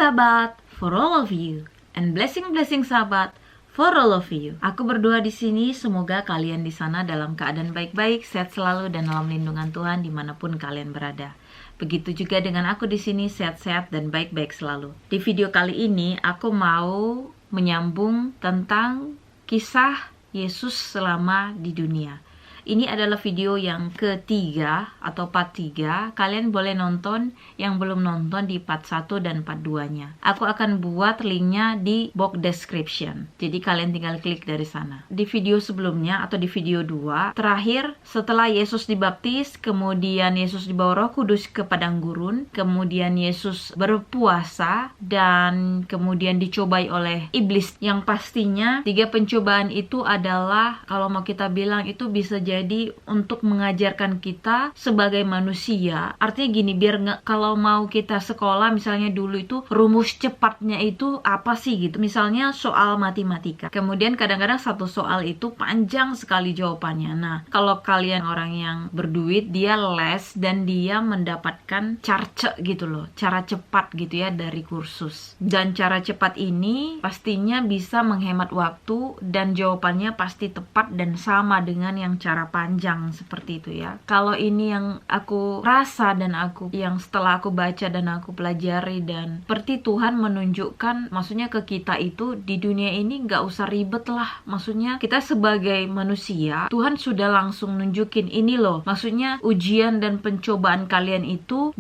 sahabat for all of you, and blessing sahabat for all of you. Aku berdoa di sini semoga kalian di sana dalam keadaan baik-baik, sehat selalu dan dalam lindungan Tuhan dimanapun kalian berada. Begitu juga dengan aku di sini, sehat-sehat dan baik-baik selalu. Di video kali ini aku mau menyambung tentang kisah Yesus selama di dunia. Ini adalah video yang ketiga atau part 3. Kalian boleh nonton yang belum nonton di part 1 dan part 2-nya. Aku akan buat linknya di box description. Jadi kalian tinggal klik dari sana. Di video sebelumnya atau di video 2, terakhir setelah Yesus dibaptis, kemudian Yesus dibawa Roh Kudus ke padang gurun, kemudian Yesus berpuasa dan kemudian dicobai oleh iblis. Yang pastinya 3 pencobaan itu adalah, kalau mau kita bilang, itu bisa jadi untuk mengajarkan kita sebagai manusia. Artinya gini, biar kalau mau kita sekolah misalnya dulu itu rumus cepatnya itu apa sih gitu. Misalnya soal matematika. Kemudian kadang-kadang satu soal itu panjang sekali jawabannya. Nah, kalau kalian orang yang berduit, dia les dan dia mendapatkan carce gitu loh. Cara cepat gitu ya dari kursus. Dan cara cepat ini pastinya bisa menghemat waktu dan jawabannya pasti tepat dan sama dengan yang cara panjang seperti itu ya. Kalau ini yang aku rasa dan yang setelah aku baca dan aku pelajari, dan seperti Tuhan menunjukkan, maksudnya ke kita itu di dunia ini nggak usah ribet lah. Maksudnya kita sebagai manusia, Tuhan sudah langsung nunjukin ini loh. Maksudnya ujian dan pencobaan kalian itu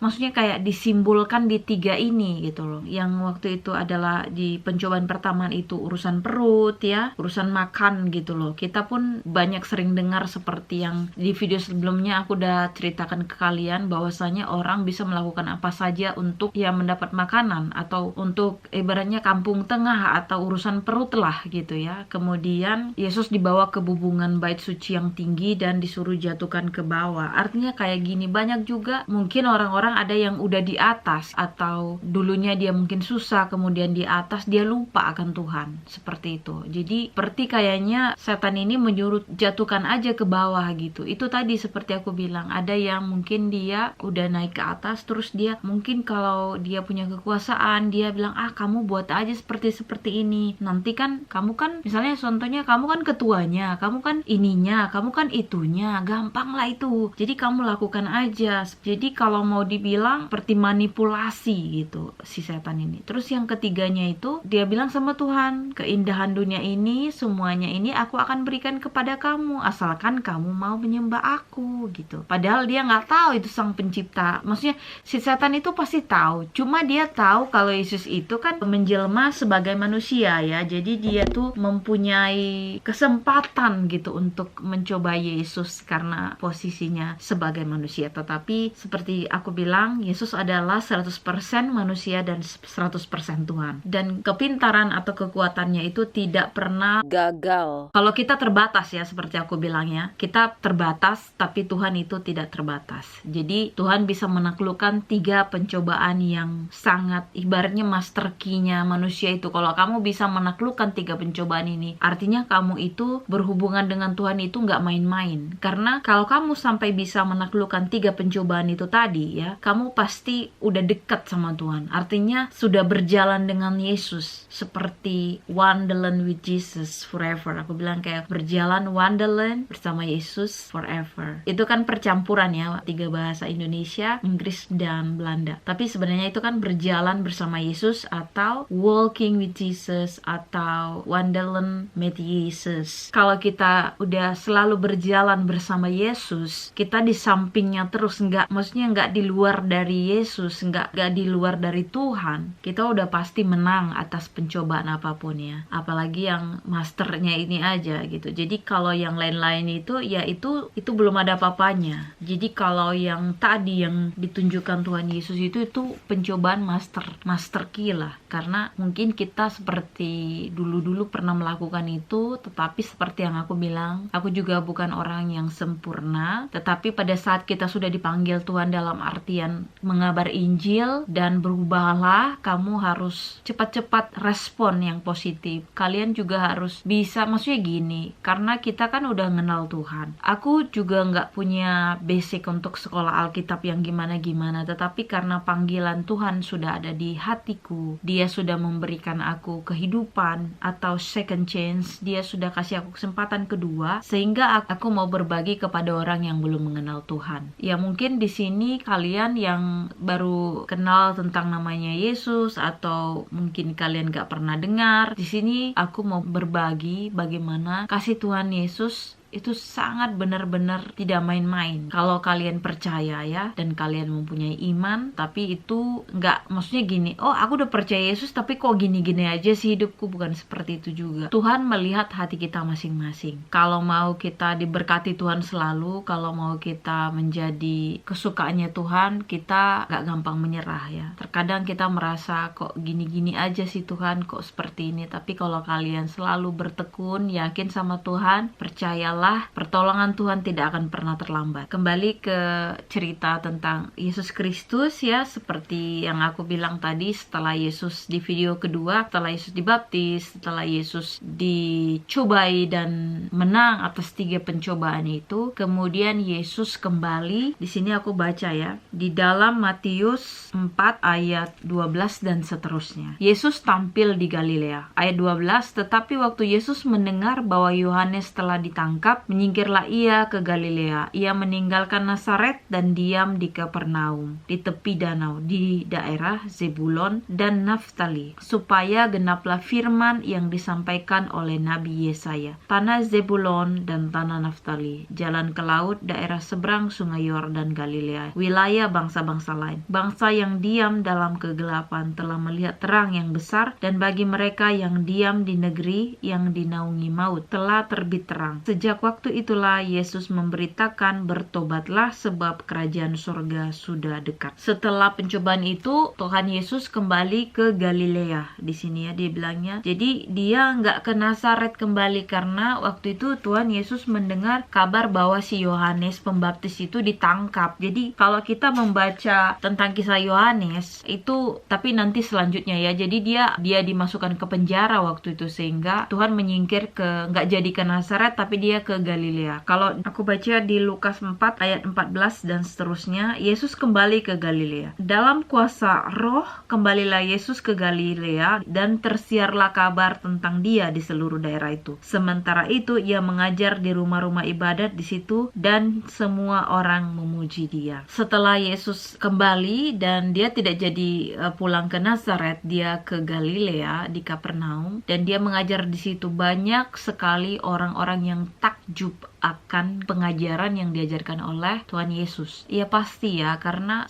maksudnya kayak disimbolkan di 3 ini gitu loh. Yang waktu itu adalah di pencobaan pertama itu urusan perut ya, urusan makan gitu loh. Kita pun banyak sering dengar seperti yang di video sebelumnya aku udah ceritakan ke kalian, bahwasanya orang bisa melakukan apa saja untuk ya mendapat makanan atau untuk ibaratnya kampung tengah atau urusan perut lah gitu ya. Kemudian Yesus dibawa ke bubungan bait suci yang tinggi dan disuruh jatuhkan ke bawah. Artinya kayak gini, banyak juga mungkin orang-orang ada yang udah di atas atau dulunya dia mungkin susah, kemudian di atas dia lupa akan Tuhan, seperti itu. Jadi seperti kayaknya setan ini menyuruh jatuhkan aja ke bawah gitu. Itu tadi seperti aku bilang, ada yang mungkin dia udah naik ke atas, terus dia mungkin kalau dia punya kekuasaan, dia bilang, kamu buat aja seperti ini, nanti kan kamu kan misalnya contohnya kamu kan ketuanya, kamu kan ininya, kamu kan itunya, gampang lah itu, jadi kamu lakukan aja. Jadi kalau mau dibilang seperti manipulasi gitu si setan ini. Terus yang ketiganya itu dia bilang sama Tuhan, keindahan dunia ini, semuanya ini aku akan berikan kepada kamu asalkan kamu mau menyembah aku gitu. Padahal dia nggak tahu itu sang pencipta. Maksudnya si setan itu pasti tahu, cuma dia tahu kalau Yesus itu kan menjelma sebagai manusia ya. Jadi dia tuh mempunyai kesempatan gitu untuk mencoba Yesus karena posisinya sebagai manusia. Tetapi seperti aku bilang, Yesus adalah 100% manusia dan 100% Tuhan. Dan kepintaran atau kekuatannya itu tidak pernah gagal. Kalau kita terbatas ya, seperti aku bilangnya, kita terbatas, tapi Tuhan itu tidak terbatas. Jadi Tuhan bisa menaklukkan 3 pencobaan yang sangat ibaratnya master key-nya manusia itu. Kalau kamu bisa menaklukkan 3 pencobaan ini, artinya kamu itu berhubungan dengan Tuhan itu nggak main-main. Karena kalau kamu sampai bisa menaklukkan 3 pencobaan itu tadi ya, kamu pasti udah dekat sama Tuhan. Artinya sudah berjalan dengan Yesus, seperti Wonderland with Jesus forever. Aku bilang kayak berjalan Wonderland bersama Yesus forever. Itu kan percampuran ya, 3 bahasa Indonesia, Inggris dan Belanda. Tapi sebenarnya itu kan berjalan bersama Yesus atau walking with Jesus atau Wonderland with Jesus. Kalau kita udah selalu berjalan bersama Yesus, kita di sampingnya terus, maksudnya nggak di luar dari Yesus, nggak di luar dari Tuhan, kita udah pasti menang atas pencobaan apapun ya. Apalagi yang masternya ini aja gitu. Jadi kalau yang lain-lain itu ya itu belum ada apa-apanya. Jadi kalau yang tadi yang ditunjukkan Tuhan Yesus itu pencobaan master key lah. Karena mungkin kita seperti dulu pernah melakukan itu, tetapi seperti yang aku bilang, aku juga bukan orang yang sempurna. Tetapi pada saat kita sudah dipanggil Tuhan dalam artian mengabar Injil dan berubahlah, kamu harus cepat-cepat respon yang positif. Kalian juga harus bisa, maksudnya gini, karena kita kan udah kenal Tuhan. Aku juga nggak punya basic untuk sekolah Alkitab yang gimana-gimana, tetapi karena panggilan Tuhan sudah ada di hatiku, Dia sudah memberikan aku kehidupan atau second chance, Dia sudah kasih aku kesempatan kedua, sehingga aku mau berbagi kepada orang yang belum mengenal Tuhan. Ya mungkin di sini kalian yang baru kenal tentang namanya Yesus, atau mungkin kalian gak pernah dengar. Di sini aku mau berbagi bagaimana kasih Tuhan Yesus itu sangat benar-benar tidak main-main. Kalau kalian percaya ya, dan kalian mempunyai iman, tapi itu nggak, maksudnya gini, oh aku udah percaya Yesus tapi kok gini-gini aja sih hidupku, bukan seperti itu juga. Tuhan melihat hati kita masing-masing. Kalau mau kita diberkati Tuhan selalu, kalau mau kita menjadi kesukaannya Tuhan, kita nggak gampang menyerah ya. Terkadang kita merasa kok gini-gini aja sih Tuhan, kok seperti ini. Tapi kalau kalian selalu bertekun, yakin sama Tuhan, percayalah pertolongan Tuhan tidak akan pernah terlambat. Kembali ke cerita tentang Yesus Kristus ya, seperti yang aku bilang tadi, setelah Yesus di video kedua, setelah Yesus dibaptis, setelah Yesus dicobai dan menang atas 3 pencobaan itu, kemudian Yesus kembali. Di sini aku baca ya, di dalam Matius 4 ayat 12 dan seterusnya. Yesus tampil di Galilea. Ayat 12, tetapi waktu Yesus mendengar bahwa Yohanes telah ditangkap, menyingkirlah ia ke Galilea. Ia meninggalkan Nazaret dan diam di Kapernaum, di tepi danau, di daerah Zebulon dan Naftali, supaya genaplah firman yang disampaikan oleh Nabi Yesaya. Tanah Zebulon dan tanah Naftali, jalan ke laut, daerah seberang sungai Yordan Galilea, wilayah bangsa-bangsa lain. Bangsa yang diam dalam kegelapan telah melihat terang yang besar, dan bagi mereka yang diam di negeri yang dinaungi maut telah terbit terang. Sejak waktu itulah Yesus memberitakan, bertobatlah sebab kerajaan surga sudah dekat. Setelah pencobaan itu, Tuhan Yesus kembali ke Galilea. Di sini ya dia bilangnya. Jadi dia nggak ke Nazaret kembali karena waktu itu Tuhan Yesus mendengar kabar bahwa si Yohanes Pembaptis itu ditangkap. Jadi kalau kita membaca tentang kisah Yohanes itu, tapi nanti selanjutnya ya. Jadi dia dimasukkan ke penjara waktu itu, sehingga Tuhan menyingkir nggak jadi ke Nazaret, tapi dia ke Galilea. Kalau aku baca di Lukas 4 ayat 14 dan seterusnya, Yesus kembali ke Galilea. Dalam kuasa Roh, kembalilah Yesus ke Galilea dan tersiarlah kabar tentang dia di seluruh daerah itu. Sementara itu, ia mengajar di rumah-rumah ibadat di situ dan semua orang memuji dia. Setelah Yesus kembali dan dia tidak jadi pulang ke Nazaret, dia ke Galilea di Kapernaum dan dia mengajar di situ. Banyak sekali orang-orang yang takjub akan pengajaran yang diajarkan oleh Tuhan Yesus. Ya pasti ya, karena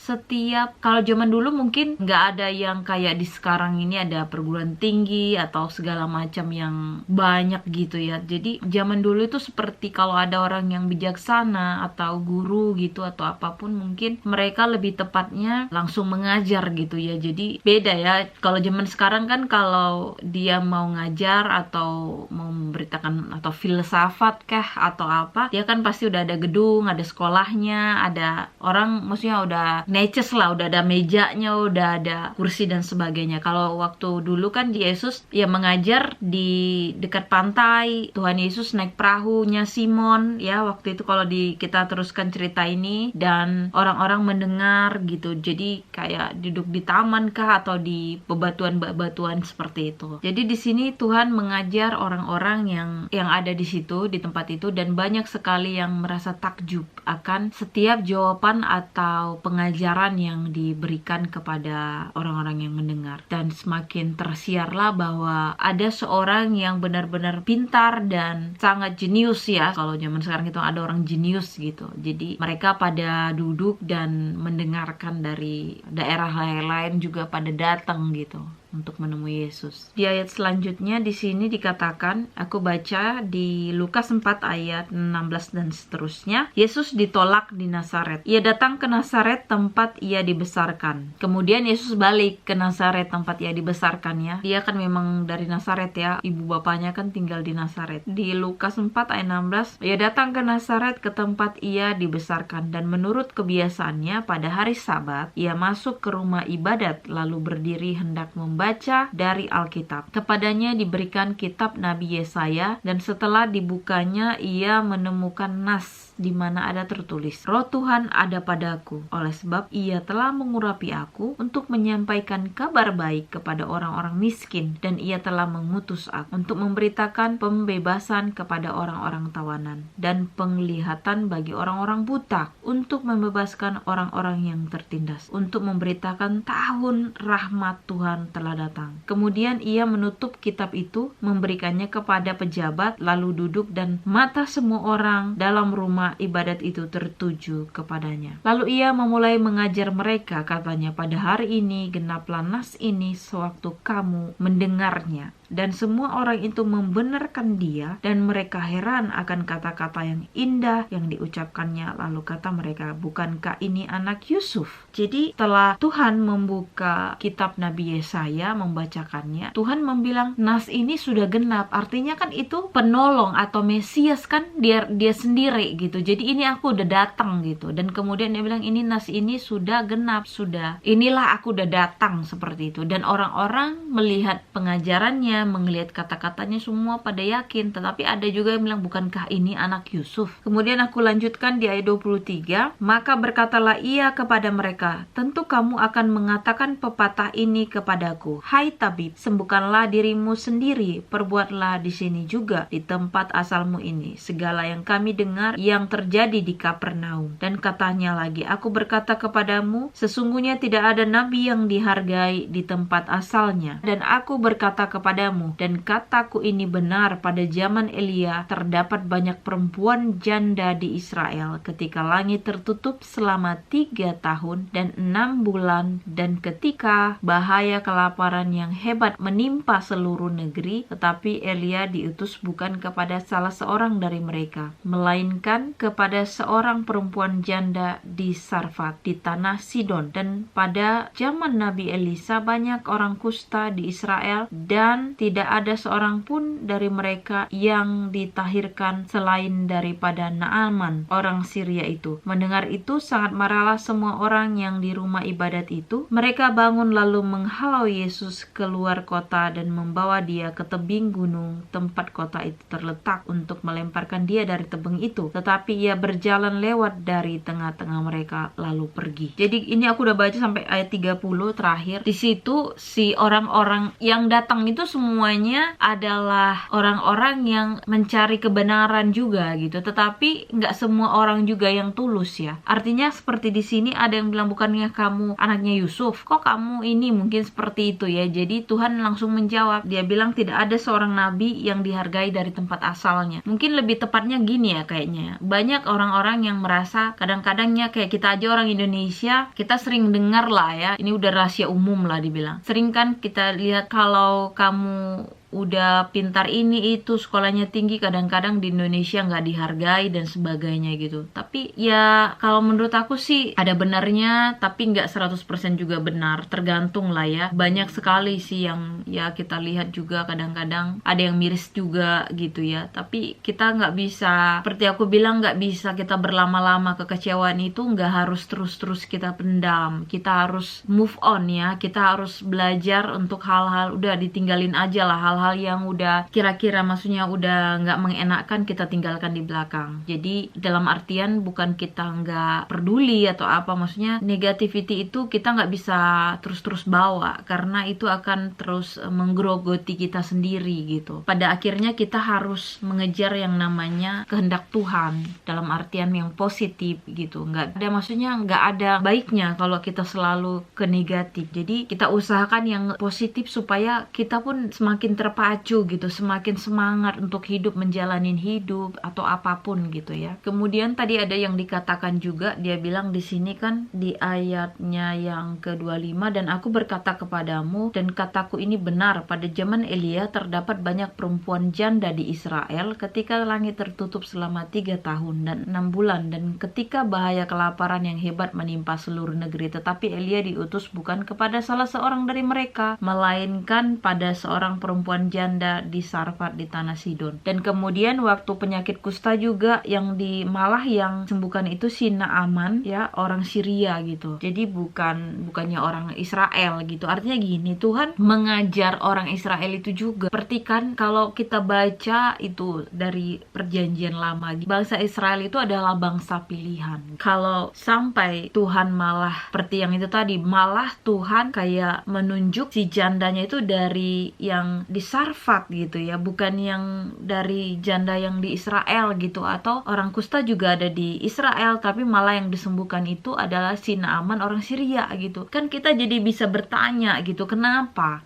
kalau zaman dulu mungkin nggak ada yang kayak di sekarang ini, ada perguruan tinggi atau segala macam yang banyak gitu ya. Jadi zaman dulu itu seperti kalau ada orang yang bijaksana atau guru gitu atau apapun, mungkin mereka lebih tepatnya langsung mengajar gitu ya. Jadi beda ya, kalau zaman sekarang kan kalau dia mau ngajar atau mau memberitakan atau filsafat kah atau apa, dia kan pasti udah ada gedung, ada sekolahnya, ada orang, maksudnya udah neces lah, udah ada mejanya, udah ada kursi dan sebagainya. Kalau waktu dulu kan Yesus ya mengajar di dekat pantai. Tuhan Yesus naik perahunya Simon ya waktu itu, kalau kita teruskan cerita ini, dan orang-orang mendengar gitu. Jadi kayak duduk di taman kah atau di bebatuan-bebatuan seperti itu. Jadi di sini Tuhan mengajar orang-orang yang ada di situ, di tempat itu, dan banyak sekali yang merasa takjub akan setiap jawaban atau pengajaran yang diberikan kepada orang-orang yang mendengar. Dan semakin tersiarlah bahwa ada seorang yang benar-benar pintar dan sangat jenius ya. Kalau zaman sekarang itu ada orang jenius gitu. Jadi mereka pada duduk dan mendengarkan, dari daerah lain juga pada datang gitu untuk menemui Yesus. Di ayat selanjutnya di sini dikatakan, aku baca di Lukas 4 ayat 16 dan seterusnya, Yesus ditolak di Nazaret. Ia datang ke Nazaret tempat ia dibesarkan. Kemudian Yesus balik ke Nazaret tempat ia dibesarkan ya. Dia kan memang dari Nazaret ya, ibu bapaknya kan tinggal di Nazaret. Di Lukas 4 ayat 16, ia datang ke Nazaret ke tempat ia dibesarkan, dan menurut kebiasaannya pada hari Sabat ia masuk ke rumah ibadat lalu berdiri hendak membaca membaca dari Alkitab. Kepadanya diberikan kitab Nabi Yesaya, dan setelah dibukanya ia menemukan nas di mana ada tertulis, Roh Tuhan ada padaku, oleh sebab ia telah mengurapi aku untuk menyampaikan kabar baik kepada orang-orang miskin, dan ia telah mengutus aku untuk memberitakan pembebasan kepada orang-orang tawanan dan penglihatan bagi orang-orang buta, untuk membebaskan orang-orang yang tertindas, untuk memberitakan tahun rahmat Tuhan telah datang. Kemudian ia menutup kitab itu, memberikannya kepada pejabat, lalu duduk, dan mata semua orang dalam rumah ibadat itu tertuju kepadanya. Lalu ia memulai mengajar mereka, katanya, pada hari ini genaplah nas ini sewaktu kamu mendengarnya. Dan semua orang itu membenarkan dia, dan mereka heran akan kata-kata yang indah yang diucapkannya. Lalu kata mereka, bukankah ini anak Yusuf? Jadi setelah Tuhan membuka kitab Nabi Yesaya, membacakannya, Tuhan membilang nas ini sudah genap. Artinya kan itu penolong atau Mesias kan dia sendiri gitu. Jadi ini aku udah datang gitu. Dan kemudian dia bilang ini nas ini sudah genap, sudah. Inilah aku udah datang, seperti itu. Dan orang-orang melihat pengajarannya, melihat kata-katanya, semua pada yakin. Tetapi ada juga yang bilang, bukankah ini anak Yusuf? Kemudian aku lanjutkan di ayat 23, maka berkatalah ia kepada mereka, tentu kamu akan mengatakan pepatah ini kepadaku, hai tabib, sembuhkanlah dirimu sendiri, perbuatlah di sini juga, di tempat asalmu ini, segala yang kami dengar yang terjadi di Kapernaum. Dan katanya lagi, aku berkata kepadamu, sesungguhnya tidak ada nabi yang dihargai di tempat asalnya. Dan aku berkata kepadamu, dan kataku ini benar, pada zaman Elia terdapat banyak perempuan janda di Israel ketika langit tertutup selama 3 tahun dan 6 bulan, dan ketika bahaya kelaparan yang hebat menimpa seluruh negeri, tetapi Elia diutus bukan kepada salah seorang dari mereka, melainkan kepada seorang perempuan janda di Sarfat di tanah Sidon. Dan pada zaman Nabi Elisa banyak orang kusta di Israel, dan tidak ada seorang pun dari mereka yang ditahirkan selain daripada Naaman orang Syria itu. Mendengar itu sangat marahlah semua orang yang di rumah ibadat itu. Mereka bangun lalu menghalau Yesus keluar kota dan membawa dia ke tebing gunung tempat kota itu terletak untuk melemparkan dia dari tebing itu. Tetapi ia berjalan lewat dari tengah-tengah mereka lalu pergi. Jadi ini aku udah baca sampai ayat 30 terakhir. Di situ si orang-orang yang datang itu semuanya adalah orang-orang yang mencari kebenaran juga gitu. Tetapi nggak semua orang juga yang tulus ya. Artinya seperti di sini ada yang bilang, bukannya kamu anaknya Yusuf? Kok kamu ini mungkin seperti itu ya. Jadi Tuhan langsung menjawab. Dia bilang tidak ada seorang nabi yang dihargai dari tempat asalnya. Mungkin lebih tepatnya gini ya kayaknya. Banyak orang-orang yang merasa kadang-kadangnya kayak kita aja orang Indonesia, kita sering dengar lah ya. Ini udah rahasia umum lah dibilang. Sering kan kita lihat kalau kamu udah pintar ini itu, sekolahnya tinggi, kadang-kadang di Indonesia nggak dihargai dan sebagainya gitu. Tapi ya kalau menurut aku sih ada benarnya, tapi nggak 100% juga benar, tergantung lah ya. Banyak sekali sih yang ya kita lihat juga kadang-kadang ada yang miris juga gitu ya. Tapi kita nggak bisa, seperti aku bilang, nggak bisa kita berlama-lama. Kekecewaan itu nggak harus terus-terus kita pendam. Kita harus move on ya. Kita harus belajar untuk hal-hal udah ditinggalin aja lah, hal-hal yang udah kira-kira maksudnya udah nggak mengenakan, kita tinggalkan di belakang. Jadi dalam artian bukan kita nggak peduli atau apa, maksudnya negativity itu kita nggak bisa terus-terus bawa, karena itu akan terus menggerogoti kita sendiri gitu. Pada akhirnya kita harus mengejar yang namanya kehendak Tuhan dalam artian yang positif gitu. Nggak ada, maksudnya nggak ada baiknya kalau kita selalu ke negatif. Jadi kita usahakan yang positif supaya kita pun semakin terpacu gitu, semakin semangat untuk hidup, menjalanin hidup atau apapun gitu ya. Kemudian tadi ada yang dikatakan juga, dia bilang di sini kan di ayatnya yang ke-25, dan aku berkata kepadamu, dan kataku ini benar, pada zaman Elia terdapat banyak perempuan janda di Israel ketika langit tertutup selama 3 tahun dan 6 bulan, dan ketika bahaya kelaparan yang hebat menimpa seluruh negeri. Tetapi Elia diutus bukan kepada salah seorang dari mereka, melainkan pada seorang perempuan seorang janda di Sarfat di tanah Sidon. Dan kemudian waktu penyakit kusta juga yang malah yang sembuhkan itu si Naaman, ya, orang Syria gitu. Jadi bukannya orang Israel gitu. Artinya gini, Tuhan mengajar orang Israel itu juga. Seperti kan kalau kita baca itu dari perjanjian lama, bangsa Israel itu adalah bangsa pilihan. Kalau sampai Tuhan malah seperti yang itu tadi, malah Tuhan kayak menunjuk si jandanya itu dari yang di Sarfat gitu ya, bukan yang dari janda yang di Israel gitu. Atau orang kusta juga ada di Israel, tapi malah yang disembuhkan itu adalah si Naaman orang Syria gitu. Kan kita jadi bisa bertanya gitu, kenapa?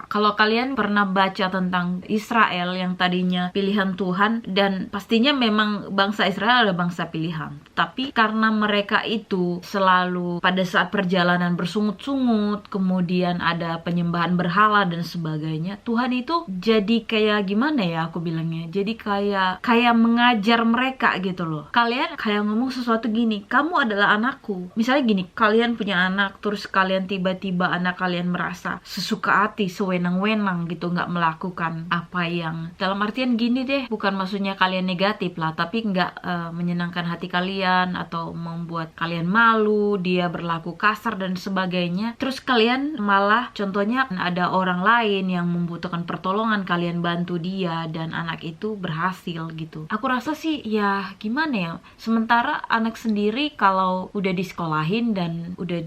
Kalau kalian pernah baca tentang Israel yang tadinya pilihan Tuhan, dan pastinya memang bangsa Israel adalah bangsa pilihan, tapi karena mereka itu selalu pada saat perjalanan bersungut-sungut, kemudian ada penyembahan berhala dan sebagainya, Tuhan itu jadi kayak gimana ya aku bilangnya, jadi kayak mengajar mereka gitu loh. Kalian kayak ngomong sesuatu gini, kamu adalah anakku. Misalnya gini, kalian punya anak, terus kalian tiba-tiba anak kalian merasa sesuka hati, sewenang-wenang gitu, nggak melakukan apa yang, dalam artian gini deh, bukan maksudnya kalian negatif lah, tapi nggak menyenangkan hati kalian atau membuat kalian malu, dia berlaku kasar dan sebagainya. Terus kalian malah, contohnya ada orang lain yang membutuhkan pertolongan, kalian bantu dia dan anak itu berhasil gitu. Aku rasa sih ya gimana ya, sementara anak sendiri kalau udah disekolahin dan udah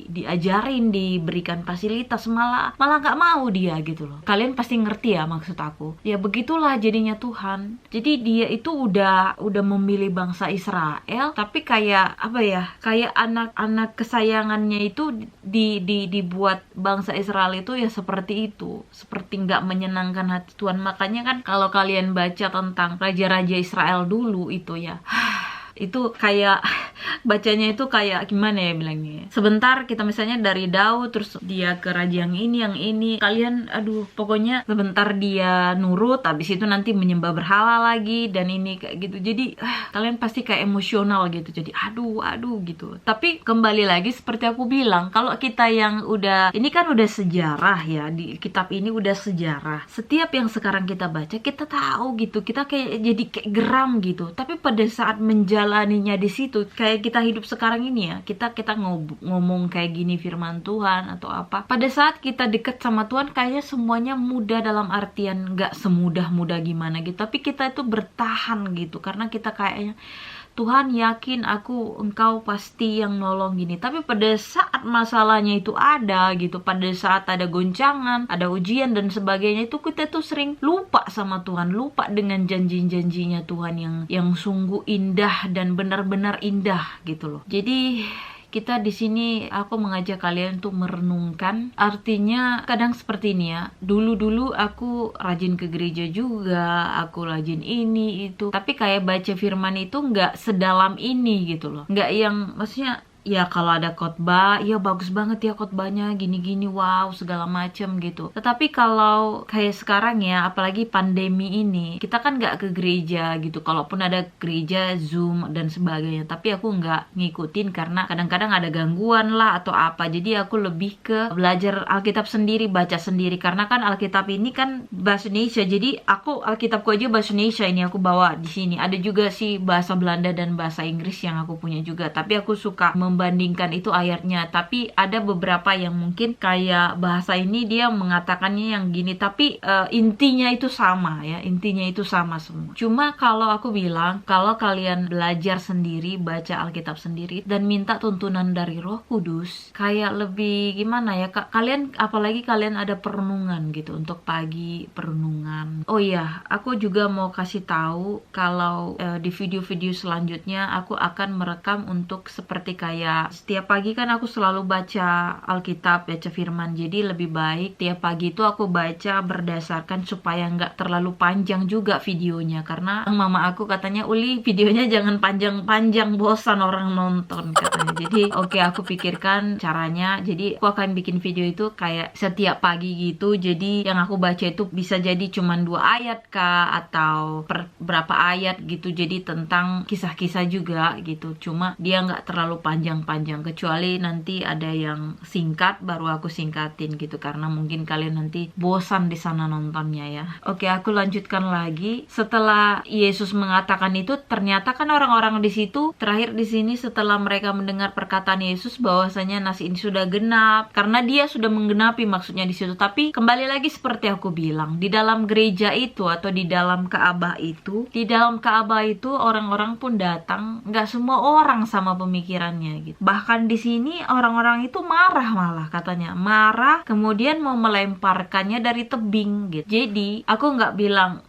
diajarin, diberikan fasilitas, malah nggak mau dia gitu loh. Kalian pasti ngerti ya maksud aku. Ya begitulah jadinya Tuhan. Jadi dia itu udah memilih bangsa Israel, tapi kayak apa ya, kayak anak-anak kesayangannya itu dibuat bangsa Israel itu ya seperti itu, seperti nggak menyenangkan hati Tuhan. Makanya kan kalau kalian baca tentang raja-raja Israel dulu itu ya, itu kayak bacanya itu kayak gimana ya bilangnya, sebentar kita misalnya dari Daud terus dia ke raja yang ini kalian aduh pokoknya sebentar dia nurut, habis itu nanti menyembah berhala lagi dan ini kayak gitu. Jadi kalian pasti kayak emosional gitu, jadi aduh gitu. Tapi kembali lagi seperti aku bilang, kalau kita yang udah, ini kan udah sejarah ya, di kitab ini udah sejarah, setiap yang sekarang kita baca kita tahu gitu, kita kayak jadi kayak geram gitu. Tapi pada saat menjalaninya di situ, kayak kita hidup sekarang ini ya, kita ngomong kayak gini firman Tuhan atau apa, pada saat kita deket sama Tuhan kayaknya semuanya mudah, dalam artian nggak semudah-mudah gimana gitu, tapi kita itu bertahan gitu, karena kita kayaknya Tuhan yakin engkau pasti yang nolong gini. Tapi pada saat masalahnya itu ada gitu, pada saat ada goncangan, ada ujian dan sebagainya, itu kita tuh sering lupa sama Tuhan, lupa dengan janji-janjinya Tuhan yang sungguh indah dan benar-benar indah gitu loh. Jadi kita di sini aku mengajak kalian tuh merenungkan, artinya kadang seperti ini ya, dulu aku rajin ke gereja juga, aku rajin ini itu, tapi kayak baca firman itu nggak sedalam ini gitu loh, nggak yang maksudnya ya kalau ada khotbah, ya bagus banget ya khotbahnya, gini-gini, wow, segala macem gitu. Tetapi kalau kayak sekarang ya, apalagi pandemi ini, kita kan nggak ke gereja gitu. Kalaupun ada gereja, Zoom dan sebagainya. Tapi aku nggak ngikutin karena kadang-kadang ada gangguan lah atau apa. Jadi aku lebih ke belajar Alkitab sendiri, baca sendiri. Karena kan Alkitab ini kan bahasa Indonesia. Jadi aku Alkitabku aja bahasa Indonesia ini aku bawa di sini. Ada juga sih bahasa Belanda dan bahasa Inggris yang aku punya juga. Tapi aku suka membandingkan itu ayatnya, tapi ada beberapa yang mungkin kayak bahasa ini dia mengatakannya yang gini, tapi intinya itu sama ya, intinya itu sama semua. Cuma kalau aku bilang, kalau kalian belajar sendiri, baca Alkitab sendiri dan minta tuntunan dari Roh Kudus, kayak lebih gimana ya, kalian apalagi kalian ada perenungan gitu, untuk pagi perenungan. Oh iya, aku juga mau kasih tahu kalau di video-video selanjutnya aku akan merekam untuk seperti kayak setiap pagi kan aku selalu baca Alkitab, baca firman. Jadi lebih baik tiap pagi itu aku baca berdasarkan supaya nggak terlalu panjang juga videonya. Karena mama aku katanya, Uli videonya jangan panjang-panjang, bosan orang nonton katanya. Jadi oke, aku pikirkan caranya. Jadi aku akan bikin video itu kayak setiap pagi gitu. Jadi yang aku baca itu bisa jadi cuman 2 ayat kah, atau berapa ayat gitu. Jadi tentang kisah-kisah juga gitu. Cuma dia nggak terlalu panjang yang panjang, kecuali nanti ada yang singkat baru aku singkatin gitu, karena mungkin kalian nanti bosan di sana nontonnya ya. Oke, aku lanjutkan lagi. Setelah Yesus mengatakan itu, ternyata kan orang-orang di situ terakhir di sini setelah mereka mendengar perkataan Yesus bahwasanya nasi ini sudah genap, karena dia sudah menggenapi maksudnya di situ. Tapi kembali lagi seperti aku bilang, di dalam gereja itu atau di dalam Ka'bah itu, orang-orang pun datang, nggak semua orang sama pemikirannya gitu. Bahkan di sini orang-orang itu marah, malah katanya marah, kemudian mau melemparkannya dari tebing gitu. Jadi aku nggak bilang,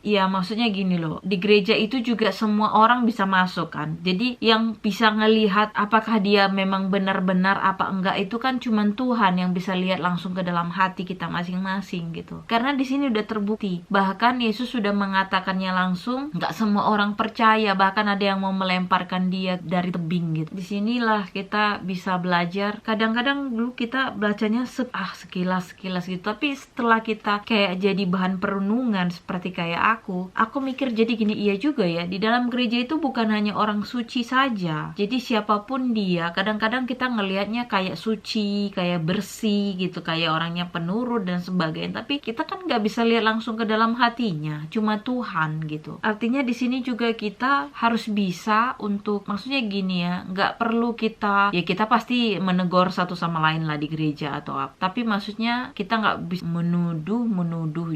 ya maksudnya gini loh, di gereja itu juga semua orang bisa masuk kan. Jadi yang bisa ngelihat apakah dia memang benar-benar apa enggak itu kan cuman Tuhan yang bisa lihat langsung ke dalam hati kita masing-masing gitu. Karena di sini udah terbukti, bahkan Yesus sudah mengatakannya langsung, nggak semua orang percaya, bahkan ada yang mau melemparkan dia dari tebing gitu. Disinilah kita bisa belajar. Kadang-kadang dulu kita bacanya sekilas gitu, tapi setelah kita kayak jadi bahan perenungan seperti kayak aku mikir jadi gini, iya juga ya, di dalam gereja itu bukan hanya orang suci saja. Jadi siapapun dia, kadang-kadang kita ngelihatnya kayak suci, kayak bersih gitu, kayak orangnya penurut dan sebagainya, tapi kita kan nggak bisa lihat langsung ke dalam hatinya, cuma Tuhan gitu. Artinya di sini juga kita harus bisa untuk, maksudnya gini ya, nggak perlu kita pasti menegur satu sama lain lah di gereja atau apa, tapi maksudnya kita nggak bisa menuduh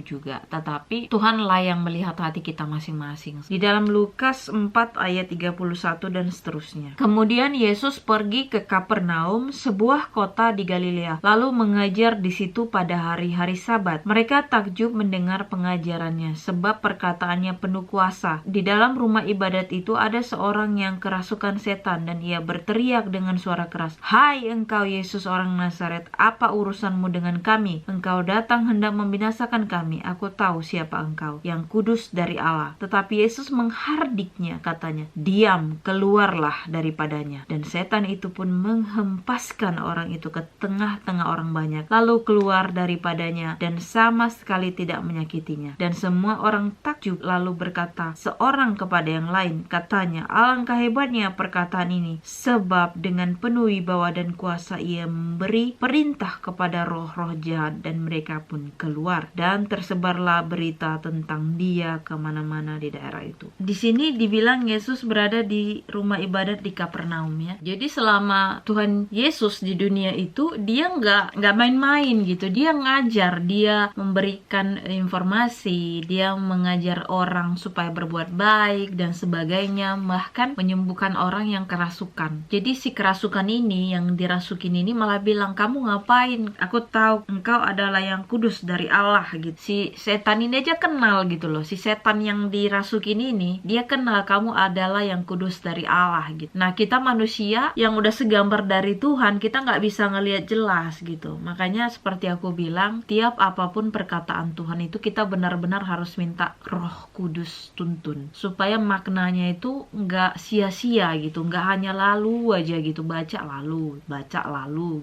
juga, tetapi Tuhanlah yang melihat hati kita masing-masing. Di dalam Lukas 4 ayat 31 dan seterusnya. Kemudian Yesus pergi ke Kapernaum, sebuah kota di Galilea, lalu mengajar di situ pada hari-hari Sabat. Mereka takjub mendengar pengajarannya, sebab perkataannya penuh kuasa. Di dalam rumah ibadat itu ada seorang yang kerasukan setan, dan ia berteriak dengan suara keras, "Hai engkau Yesus orang Nazaret, apa urusanmu dengan kami? Engkau datang hendak membinasakan kami. Aku tahu siapa engkau, yang kudus dari Allah." Tetapi Yesus menghardiknya, katanya, "Diam, keluarlah daripadanya." Dan setan itu pun menghempaskan orang itu ke tengah-tengah orang banyak, lalu keluar daripadanya dan sama sekali tidak menyakitinya. Dan semua orang takjub, lalu berkata seorang kepada yang lain, katanya, "Alangkah hebatnya perkataan ini, sebab dengan penuh wibawa dan kuasa ia memberi perintah kepada roh-roh jahat, dan mereka pun keluar." Dan tersebarlah berita tentang dia kemana-mana di daerah itu. Di sini dibilang Yesus berada di rumah ibadat di Kapernaum ya. Jadi selama Tuhan Yesus di dunia itu, dia nggak main-main gitu. Dia ngajar, dia memberikan informasi, dia mengajar orang supaya berbuat baik dan sebagainya, bahkan menyembuhkan orang yang kerasukan. Jadi si kerasukan ini, yang dirasukin ini malah bilang, "Kamu ngapain? Aku tahu engkau adalah yang kudus dari Allah," gitu. Si setan ini aja kenal gitu loh. Si setan yang dirasukin ini, dia kenal kamu adalah yang kudus dari Allah gitu. Nah, kita manusia yang udah segambar dari Tuhan, kita nggak bisa ngelihat jelas gitu. Makanya seperti aku bilang, tiap apapun perkataan Tuhan itu kita benar-benar harus minta Roh Kudus tuntun, supaya maknanya itu nggak sia-sia gitu, nggak hanya lalu aja gitu, baca lalu.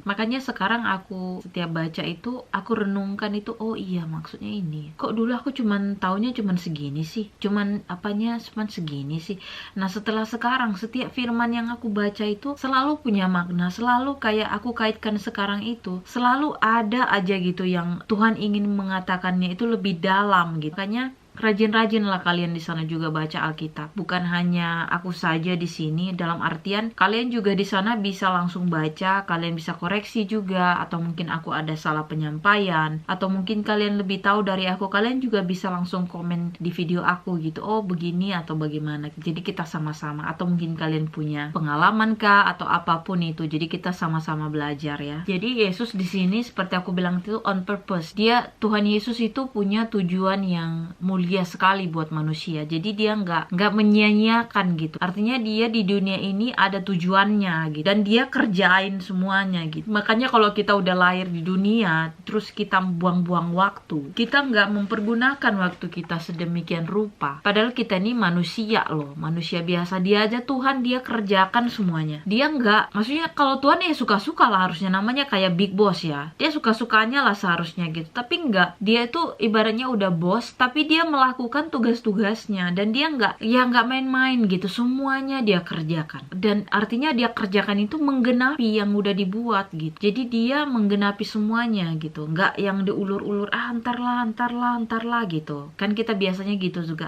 Makanya sekarang aku setiap baca itu, aku renungkan itu, oh iya maksudnya ini. Kok dulu aku taunya cuman segini sih, cuman segini sih. Nah, setelah sekarang setiap firman yang aku baca itu selalu punya makna, selalu kayak aku kaitkan sekarang itu, selalu ada aja gitu yang Tuhan ingin mengatakannya itu lebih dalam gitu. Makanya rajin-rajin lah kalian di sana juga baca Alkitab. Bukan hanya aku saja di sini, dalam artian kalian juga di sana bisa langsung baca, kalian bisa koreksi juga, atau mungkin aku ada salah penyampaian, atau mungkin kalian lebih tahu dari aku, kalian juga bisa langsung komen di video aku gitu, oh begini atau bagaimana. Jadi kita sama-sama, atau mungkin kalian punya pengalaman kah atau apapun itu. Jadi kita sama-sama belajar ya. Jadi Yesus di sini seperti aku bilang itu on purpose. Tuhan Yesus itu punya tujuan yang mulia sekali buat manusia. Jadi dia nggak menyia-nyiakan gitu. Artinya dia di dunia ini ada tujuannya gitu, dan dia kerjain semuanya gitu. Makanya kalau kita udah lahir di dunia terus kita buang-buang waktu, kita nggak mempergunakan waktu kita sedemikian rupa. Padahal kita ini manusia loh, manusia biasa. Dia aja Tuhan, dia kerjakan semuanya. Dia nggak, maksudnya kalau Tuhan ya suka-suka lah harusnya, namanya kayak big boss ya. Dia suka-sukanya lah seharusnya gitu. Tapi nggak, dia itu ibaratnya udah bos, tapi dia melakukan tugas-tugasnya dan dia nggak main-main gitu, semuanya dia kerjakan. Dan artinya dia kerjakan itu menggenapi yang udah dibuat gitu. Jadi dia menggenapi semuanya gitu, nggak yang diulur-ulur, antarlah gitu. Kan kita biasanya gitu juga,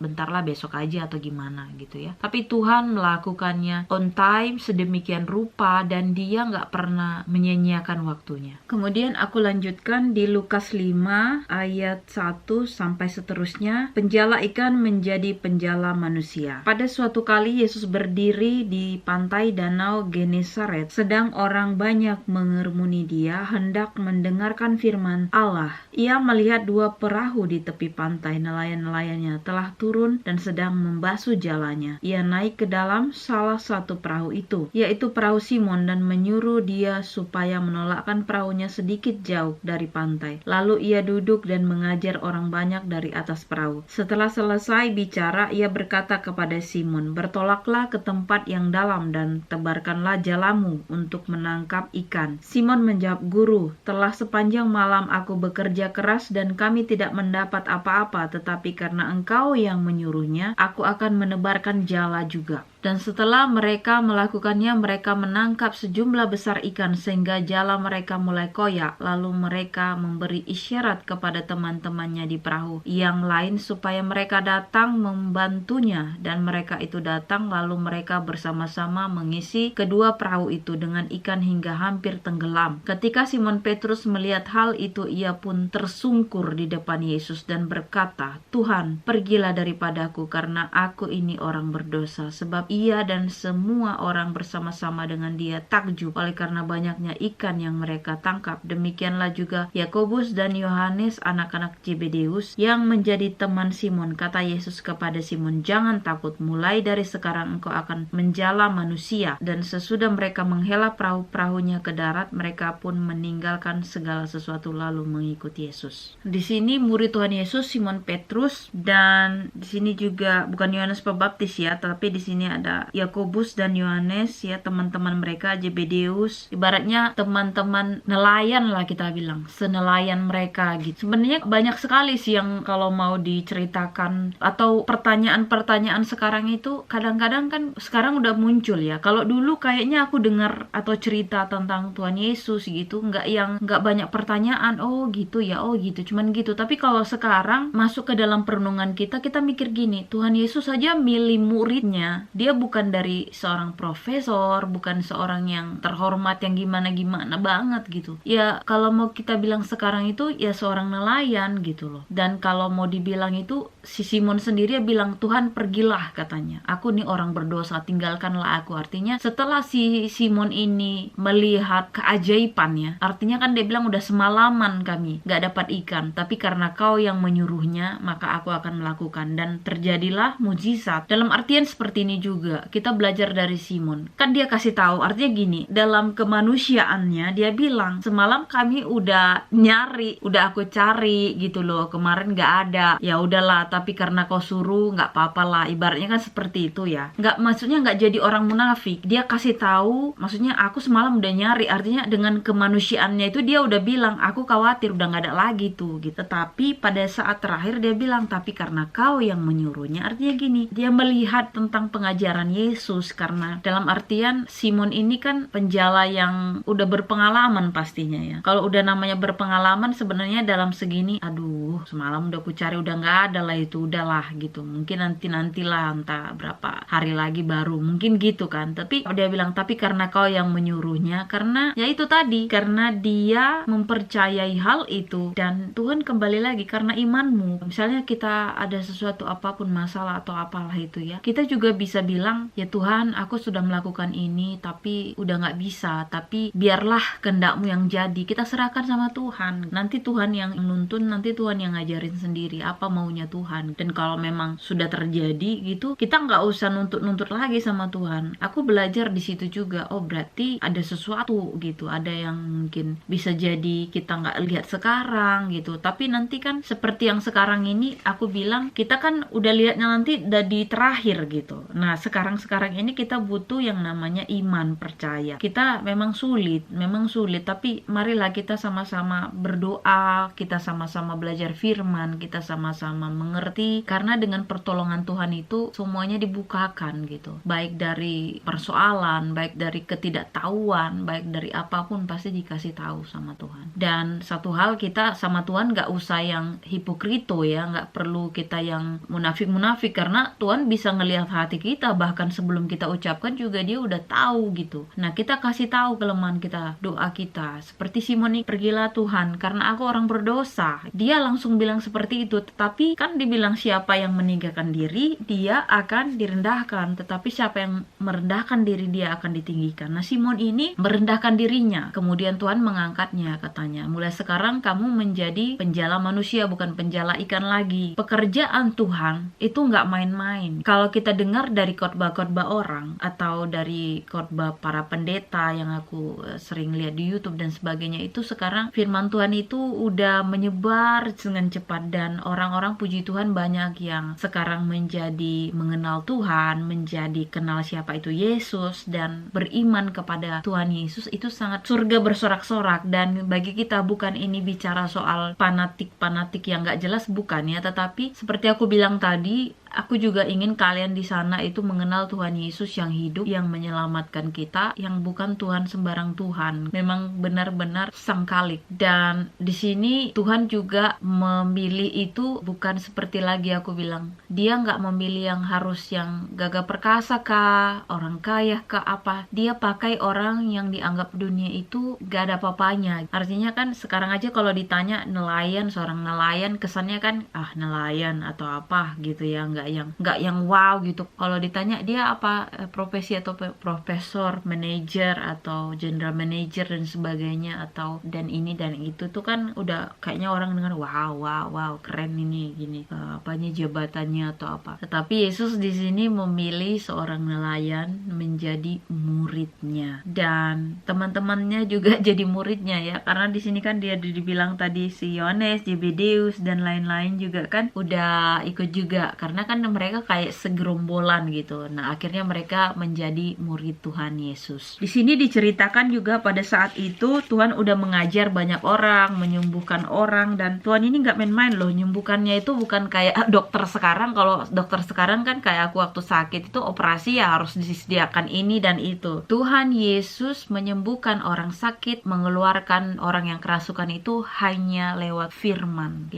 bentarlah besok aja atau gimana gitu ya. Tapi Tuhan melakukannya on time sedemikian rupa dan dia nggak pernah menyia-nyiakan waktunya. Kemudian aku lanjutkan di Lukas 5 ayat 1 sampai seterusnya. Penjala ikan menjadi penjala manusia. Pada suatu kali Yesus berdiri di pantai danau Genesaret, sedang orang banyak mengerumuni dia hendak mendengarkan firman Allah. Ia melihat 2 perahu di tepi pantai. Nelayan-nelayannya telah turun dan sedang membasuh jalannya. Ia naik ke dalam salah satu perahu itu, yaitu perahu Simon, dan menyuruh dia supaya menolakkan perahunya sedikit jauh dari pantai. Lalu ia duduk dan mengajar orang banyak dari atas perahu. Setelah selesai bicara, ia berkata kepada Simon, "Bertolaklah ke tempat yang dalam dan tebarkanlah jalamu untuk menangkap ikan." Simon menjawab, "Guru, telah sepanjang malam aku bekerja keras dan kami tidak mendapat apa-apa, tetapi karena Engkau yang menyuruhnya, aku akan menebarkan jala juga." Dan setelah mereka melakukannya, mereka menangkap sejumlah besar ikan sehingga jala mereka mulai koyak. Lalu mereka memberi isyarat kepada teman-temannya di perahu yang lain supaya mereka datang membantunya. Dan mereka itu datang, lalu mereka bersama-sama mengisi kedua perahu itu dengan ikan hingga hampir tenggelam. Ketika Simon Petrus melihat hal itu, ia pun tersungkur di depan Yesus dan berkata, "Tuhan, pergilah daripadaku karena aku ini orang berdosa." Sebab ia dan semua orang bersama-sama dengan dia takjub oleh karena banyaknya ikan yang mereka tangkap. Demikianlah juga Yakobus dan Yohanes, anak-anak Zebedeus, yang menjadi teman Simon. Kata Yesus kepada Simon, "Jangan takut, mulai dari sekarang engkau akan menjala manusia." Dan sesudah mereka menghela perahu-perahunya ke darat, mereka pun meninggalkan segala sesuatu lalu mengikut Yesus. Di sini murid Tuhan Yesus Simon Petrus, dan di sini juga bukan Yohanes Pembaptis ya, tapi di sini ada Yakobus dan Yohanes ya, teman-teman mereka Zebedeus, ibaratnya teman-teman nelayan lah kita bilang, senelayan mereka gitu. Sebenarnya banyak sekali sih yang kalau mau diceritakan, atau pertanyaan-pertanyaan sekarang itu kadang-kadang kan sekarang udah muncul ya. Kalau dulu kayaknya aku dengar atau cerita tentang Tuhan Yesus gitu, nggak banyak pertanyaan, oh gitu ya, oh gitu, cuman gitu. Tapi kalau sekarang masuk ke dalam perenungan kita mikir gini, Tuhan Yesus saja milih muridnya, dia bukan dari seorang profesor, bukan seorang yang terhormat yang gimana-gimana banget gitu. Ya kalau mau kita bilang sekarang itu ya seorang nelayan gitu loh. Dan kalau mau dibilang itu, si Simon sendiri bilang, "Tuhan, pergilah," katanya. "Aku nih orang berdosa, tinggalkanlah aku." Artinya setelah si Simon ini melihat keajaibannya, artinya kan dia bilang udah semalaman kami gak dapat ikan, tapi karena Kau yang menyuruhnya, maka aku akan melakukan. Dan terjadilah mujizat. Dalam artian seperti ini juga kita belajar dari Simon. Kan dia kasih tahu, artinya gini, dalam kemanusiaannya dia bilang, "Semalam kami udah nyari, udah aku cari gitu loh, kemarin nggak ada. Ya udahlah, tapi karena Kau suruh nggak apa-apa lah." Ibaratnya kan seperti itu ya. Maksudnya nggak jadi orang munafik. Dia kasih tahu, maksudnya aku semalam udah nyari. Artinya dengan kemanusiaannya itu dia udah bilang, "Aku khawatir udah nggak ada lagi tuh." Gitu. Tetapi pada saat terakhir dia bilang, "Tapi karena Kau yang menyuruhnya." Artinya gini, dia melihat tentang pengajaran Yesus, karena dalam artian Simon ini kan penjala yang udah berpengalaman pastinya ya. Kalau udah namanya berpengalaman sebenarnya dalam segini, aduh semalam udah aku cari udah nggak ada lah, itu udahlah gitu, mungkin nantilah entah berapa hari lagi baru, mungkin gitu kan. Tapi dia bilang, "Tapi karena Kau yang menyuruhnya," karena ya itu tadi, karena dia mempercayai hal itu. Dan Tuhan kembali lagi, karena imanmu. Misalnya kita ada sesuatu apapun, masalah atau apalah itu ya, kita juga bisa bilang, "Ya Tuhan, aku sudah melakukan ini tapi udah gak bisa, tapi biarlah kehendak-Mu yang jadi." Kita serahkan sama Tuhan. Nanti Tuhan yang nuntun, nanti Tuhan yang ngajarin sendiri apa maunya Tuhan. Dan kalau memang sudah terjadi gitu, kita gak usah nuntut-nuntut lagi sama Tuhan. Aku belajar di situ juga, oh berarti ada sesuatu gitu, ada yang mungkin bisa jadi kita gak lihat sekarang gitu, tapi nanti kan seperti yang sekarang ini aku bilang, kita kan udah lihatnya nanti di terakhir gitu. Nah sekarang ini kita butuh yang namanya iman percaya. Kita memang sulit, tapi marilah kita sama-sama berdoa, kita sama-sama belajar firman, kita sama-sama mengerti, karena dengan pertolongan Tuhan itu semuanya dibukakan gitu. Baik dari persoalan, baik dari ketidaktahuan, baik dari apapun pasti dikasih tahu sama Tuhan. Dan satu hal, kita sama Tuhan gak usah yang hipokrito ya, gak perlu kita yang munafik-munafik, karena Tuhan bisa ngelihat hati kita, bahkan sebelum kita ucapkan juga dia udah tahu gitu. Nah, kita kasih tahu kelemahan kita, doa kita. Seperti Simon, pergilah Tuhan karena aku orang berdosa. Dia langsung bilang seperti itu, tetapi kan dibilang siapa yang meninggikan diri, dia akan direndahkan, tetapi siapa yang merendahkan diri, dia akan ditinggikan. Nah, Simon ini merendahkan dirinya, kemudian Tuhan mengangkatnya, katanya, mulai sekarang kamu menjadi penjala manusia, bukan penjala ikan lagi. Pekerjaan Tuhan itu nggak main-main. Kalau kita dengar dari khotbah-khotbah orang atau dari khotbah para pendeta yang aku sering lihat di YouTube dan sebagainya, itu sekarang firman Tuhan itu udah menyebar dengan cepat, dan orang-orang puji Tuhan banyak yang sekarang menjadi mengenal Tuhan, menjadi kenal siapa itu Yesus dan beriman kepada Tuhan Yesus. Itu sangat surga bersorak-sorak. Dan bagi kita bukan ini bicara soal fanatik yang gak jelas, bukan ya, tetapi seperti aku bilang tadi, aku juga ingin kalian di sana itu mengenal Tuhan Yesus yang hidup, yang menyelamatkan kita, yang bukan Tuhan sembarang Tuhan. Memang benar-benar sang Khalik. Dan di sini Tuhan juga memilih itu bukan seperti lagi aku bilang. Dia nggak memilih yang harus yang gagah perkasa kah, orang kaya kah, apa. Dia pakai orang yang dianggap dunia itu gak ada apa-apanya. Artinya kan sekarang aja kalau ditanya nelayan, seorang nelayan kesannya kan nelayan atau apa gitu ya, nggak yang wow gitu. Kalau ditanya dia apa profesi, atau profesor, manajer atau general manager dan sebagainya, atau dan ini dan itu tuh kan udah kayaknya orang dengar wow keren ini gini apanya jabatannya atau apa. Tetapi Yesus di sini memilih seorang nelayan menjadi muridnya, dan teman-temannya juga jadi muridnya ya, karena di sini kan dia dibilang tadi si Yohanes, Zebedeus dan lain-lain juga kan udah ikut juga, karena kan mereka kayak segerombolan gitu. Nah, akhirnya mereka menjadi murid Tuhan Yesus. Di sini diceritakan juga pada saat itu Tuhan udah mengajar banyak orang, menyembuhkan orang, dan Tuhan ini nggak main-main loh. Nyembuhkannya itu bukan kayak dokter sekarang. Kalau dokter sekarang kan kayak aku waktu sakit itu operasi ya harus disediakan ini dan itu. Tuhan Yesus menyembuhkan orang sakit, mengeluarkan orang yang kerasukan itu hanya lewat firman,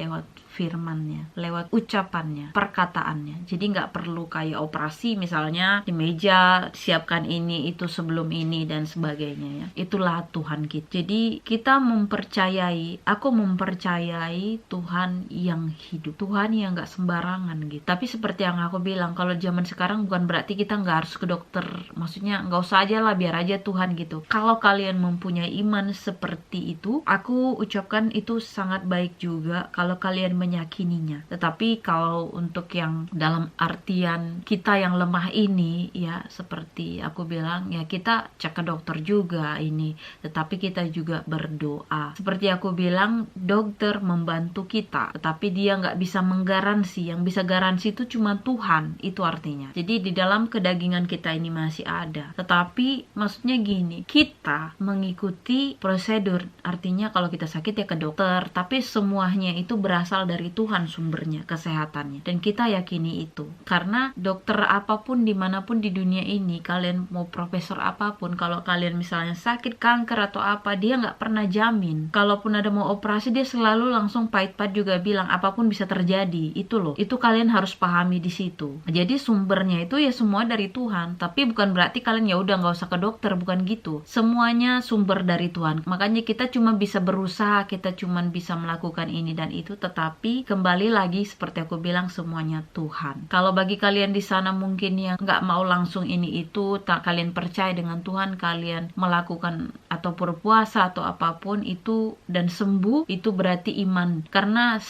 firmannya, lewat ucapannya, perkataannya. Jadi nggak perlu kayak operasi misalnya di meja siapkan ini itu sebelum ini dan sebagainya ya. Itulah Tuhan kita. Jadi kita aku mempercayai Tuhan yang hidup, Tuhan yang nggak sembarangan gitu. Tapi seperti yang aku bilang, kalau zaman sekarang bukan berarti kita nggak harus ke dokter. Maksudnya nggak usah aja lah, biar aja Tuhan gitu. Kalau kalian mempunyai iman seperti itu, aku ucapkan itu sangat baik juga kalau kalian menyakininya. Tetapi kalau untuk yang dalam artian kita yang lemah ini ya, seperti aku bilang ya, kita cek ke dokter juga ini, tetapi kita juga berdoa. Seperti aku bilang, dokter membantu kita, tetapi dia nggak bisa menggaransi. Yang bisa garansi itu cuma Tuhan, itu artinya. Jadi di dalam kedagingan kita ini masih ada, tetapi maksudnya gini, kita mengikuti prosedur. Artinya kalau kita sakit ya ke dokter, tapi semuanya itu berasal dari Tuhan sumbernya, kesehatannya, dan kita yakini itu. Karena dokter apapun dimanapun di dunia ini, kalian mau profesor apapun, kalau kalian misalnya sakit kanker atau apa, dia nggak pernah jamin. Kalaupun ada mau operasi, dia selalu langsung pahit-pahit juga bilang apapun bisa terjadi. Itu loh, itu kalian harus pahami di situ. Jadi sumbernya itu ya semua dari Tuhan, tapi bukan berarti kalian ya udah nggak usah ke dokter, bukan gitu. Semuanya sumber dari Tuhan. Makanya kita cuma bisa berusaha, kita cuma bisa melakukan ini dan itu, tetapi kembali lagi seperti aku bilang, semuanya Tuhan. Kalau bagi kalian di sana mungkin yang nggak mau langsung ini itu, kalian percaya dengan Tuhan, kalian melakukan atau berpuasa atau apapun itu dan sembuh, itu berarti iman. Karena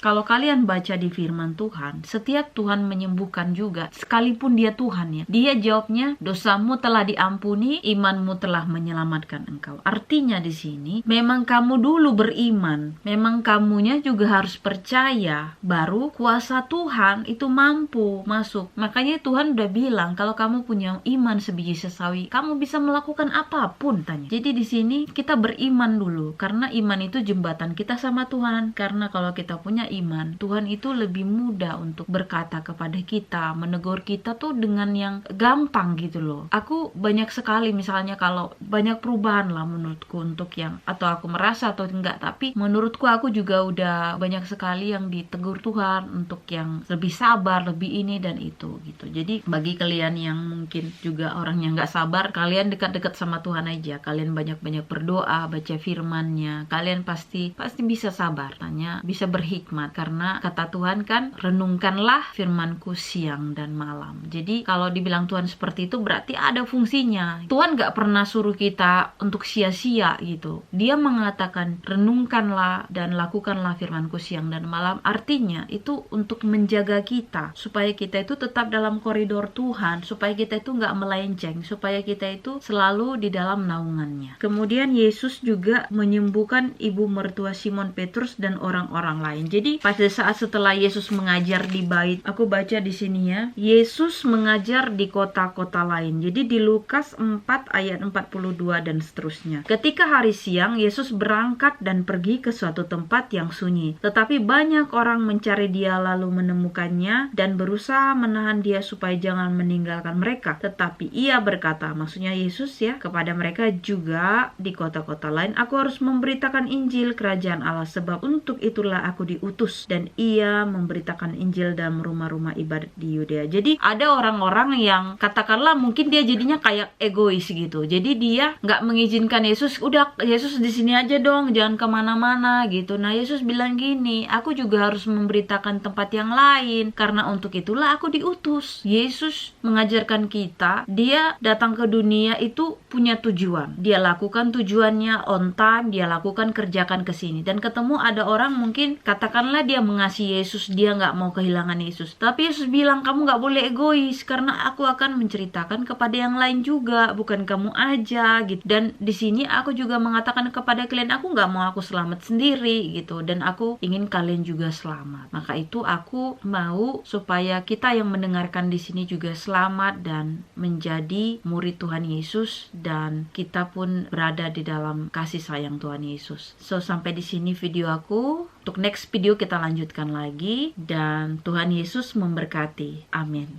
kalau kalian baca di firman Tuhan, setiap Tuhan menyembuhkan juga, sekalipun dia Tuhan ya, dia jawabnya dosamu telah diampuni, imanmu telah menyelamatkan engkau. Artinya di sini memang kamu dulu beriman, memang kamunya juga harus harus percaya, baru kuasa Tuhan itu mampu masuk. Makanya Tuhan udah bilang, kalau kamu punya iman sebiji sesawi, kamu bisa melakukan apapun, tanya. Jadi di sini kita beriman dulu, karena iman itu jembatan kita sama Tuhan. Karena kalau kita punya iman, Tuhan itu lebih mudah untuk berkata kepada kita, menegur kita tuh dengan yang gampang gitu loh. Aku banyak sekali, misalnya kalau banyak perubahan lah menurutku untuk yang, atau aku merasa atau enggak, tapi menurutku aku juga udah banyak sekali yang ditegur Tuhan untuk yang lebih sabar, lebih ini dan itu gitu. Jadi bagi kalian yang mungkin juga orang yang nggak sabar, kalian dekat-dekat sama Tuhan aja, kalian banyak-banyak berdoa, baca firman-Nya, kalian pasti bisa sabar, tanya bisa berhikmat, karena kata Tuhan kan, renungkanlah firman-Ku siang dan malam. Jadi kalau dibilang Tuhan seperti itu berarti ada fungsinya. Tuhan nggak pernah suruh kita untuk sia-sia gitu. Dia mengatakan renungkanlah dan lakukanlah firman-Ku siang dan malam, artinya itu untuk menjaga kita supaya kita itu tetap dalam koridor Tuhan, supaya kita itu nggak melenceng, supaya kita itu selalu di dalam naungannya. Kemudian Yesus juga menyembuhkan ibu mertua Simon Petrus dan orang-orang lain. Jadi pada saat setelah Yesus mengajar di bait, aku baca di sini ya, Yesus mengajar di kota-kota lain. Jadi di Lukas 4 ayat 42 dan seterusnya. Ketika hari siang, Yesus berangkat dan pergi ke suatu tempat yang sunyi. Tetapi banyak orang mencari dia lalu menemukannya dan berusaha menahan dia supaya jangan meninggalkan mereka. Tetapi ia berkata, maksudnya Yesus ya, kepada mereka juga di kota-kota lain, aku harus memberitakan Injil kerajaan Allah, sebab untuk itulah aku diutus. Dan ia memberitakan Injil dalam rumah-rumah ibadat di Yudea. Jadi ada orang-orang yang katakanlah mungkin dia jadinya kayak egois gitu. Jadi dia nggak mengizinkan Yesus, udah Yesus di sini aja dong, jangan kemana-mana gitu. Nah Yesus bilang gini, aku juga harus memberitakan tempat yang lain, karena untuk itulah aku diutus. Yesus mengajarkan kita, dia datang ke dunia itu punya tujuan. Dia lakukan tujuannya on time, dia lakukan kerjakan ke sini. Dan ketemu ada orang mungkin katakanlah dia mengasihi Yesus, dia nggak mau kehilangan Yesus. Tapi Yesus bilang, kamu nggak boleh egois, karena aku akan menceritakan kepada yang lain juga, bukan kamu aja gitu. Dan di sini aku juga mengatakan kepada kalian, aku nggak mau aku selamat sendiri gitu, dan aku ingin kalian juga selamat. Maka itu aku mau supaya kita yang mendengarkan di sini juga selamat dan menjadi murid Tuhan Yesus, dan kita pun berada di dalam kasih sayang Tuhan Yesus. So sampai di sini video aku. Untuk next video kita lanjutkan lagi, dan Tuhan Yesus memberkati. Amin.